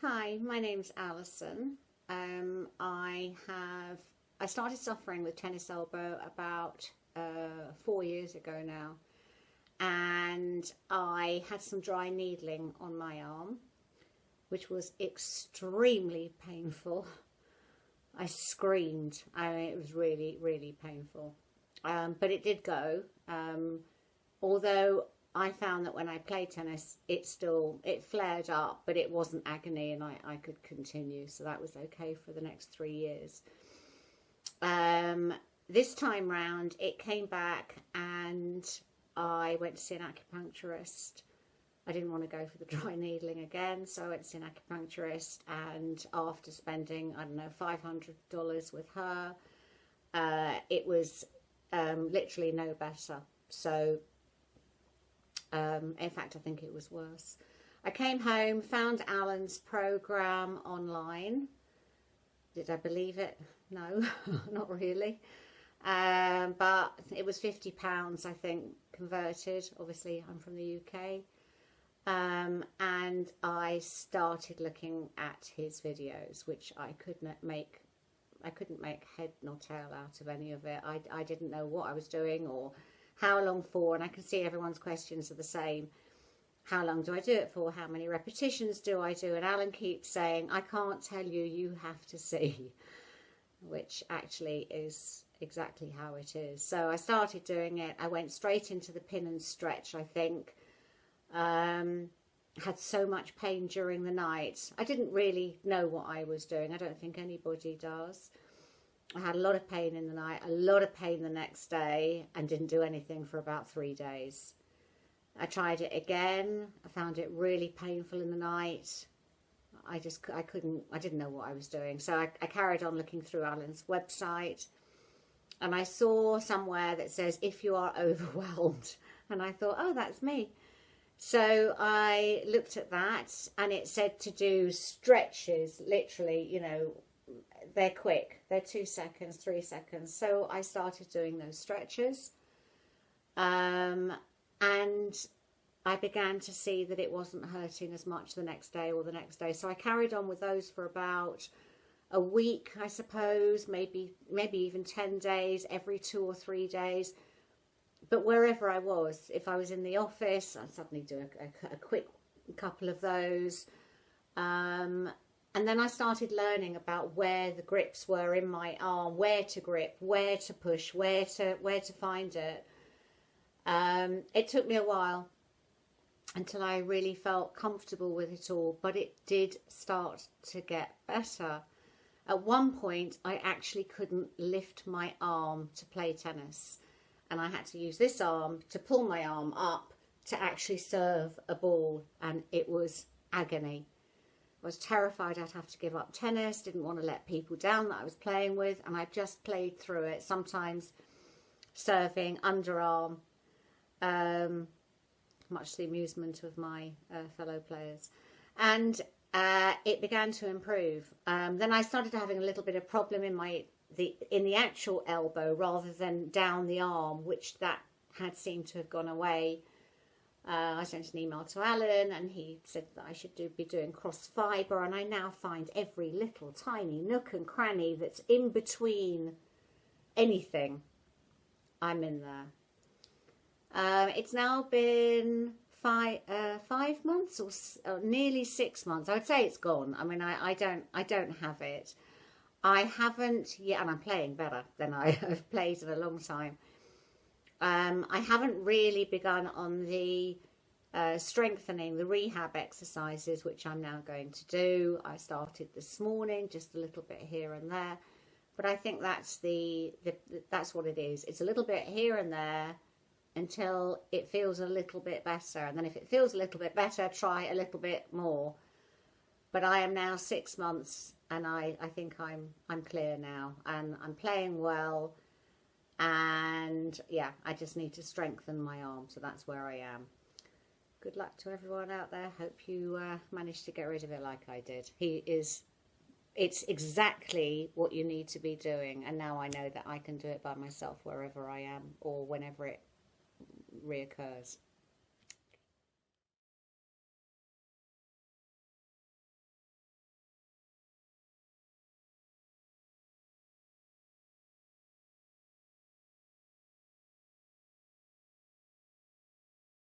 Hi, my name's Alison. I started suffering with tennis elbow about 4 years ago now, and I had some dry needling on my arm, which was extremely painful. I screamed. It was really, really painful. But it did go. Although I found that when I played tennis, it flared up, but it wasn't agony, and I could continue. So that was okay for the next 3 years. This time round, it came back, and I went to see an acupuncturist. I didn't want to go for the dry needling again, so I went to see an acupuncturist, and after spending, I don't know, $500 with her, it was literally no better. So in fact, I think it was worse. I came home, found Alan's program online. Did I believe it? No, not really. But it was £50, I think, converted. Obviously, I'm from the UK. And I started looking at his videos, which I couldn't make head nor tail out of any of it. I didn't know what I was doing or how long for, and I can see everyone's questions are the same. How long do I do it for? How many repetitions do I do? And Alan keeps saying, I can't tell you, you have to see, which actually is exactly how it is. So I started doing it. I went straight into the pin and stretch, I think. Had so much pain during the night. I didn't really know what I was doing. I don't think anybody does. I had a lot of pain in the night, a lot of pain the next day, and didn't do anything for about 3 days. I tried it again. I found it really painful in the night. I didn't know what I was doing. So I carried on looking through Alan's website, and I saw somewhere that says, if you are overwhelmed. And I thought, oh, that's me. So I looked at that, and it said to do stretches, literally, you know, they're quick. They're 2 seconds, 3 seconds. So I started doing those stretches. And I began to see that it wasn't hurting as much the next day or the next day. So I carried on with those for about a week, I suppose, maybe even 10 days, every 2 or 3 days. But wherever I was, if I was in the office, I'd suddenly do a quick couple of those. And then I started learning about where the grips were in my arm, where to grip, where to push, where to find it. It took me a while until I really felt comfortable with it all, but it did start to get better. At one point, I actually couldn't lift my arm to play tennis, and I had to use this arm to pull my arm up to actually serve a ball, and it was agony. I was terrified I'd have to give up tennis, didn't want to let people down that I was playing with, and I just played through it, sometimes serving underarm, much to the amusement of my fellow players. And it began to improve. Then I started having a little bit of problem in the actual elbow rather than down the arm, which that had seemed to have gone away. I sent an email to Alan, and he said that I should be doing cross fibre, and I now find every little tiny nook and cranny that's in between anything, I'm in there. It's now been 5 months or nearly 6 months. I would say it's gone. I mean, I don't have it. I haven't yet, and I'm playing better than I have played in a long time. I haven't really begun on the strengthening, the rehab exercises, which I'm now going to do. I started this morning, just a little bit here and there, but I think that's that's what it is. It's a little bit here and there until it feels a little bit better, and then if it feels a little bit better, try a little bit more. But I am now 6 months, and I think I'm clear now, and I'm playing well. And yeah, I just need to strengthen my arm, so that's where I am. Good luck to everyone out there. Hope you managed to get rid of it like I did. It's exactly what you need to be doing, and now I know that I can do it by myself wherever I am or whenever it reoccurs.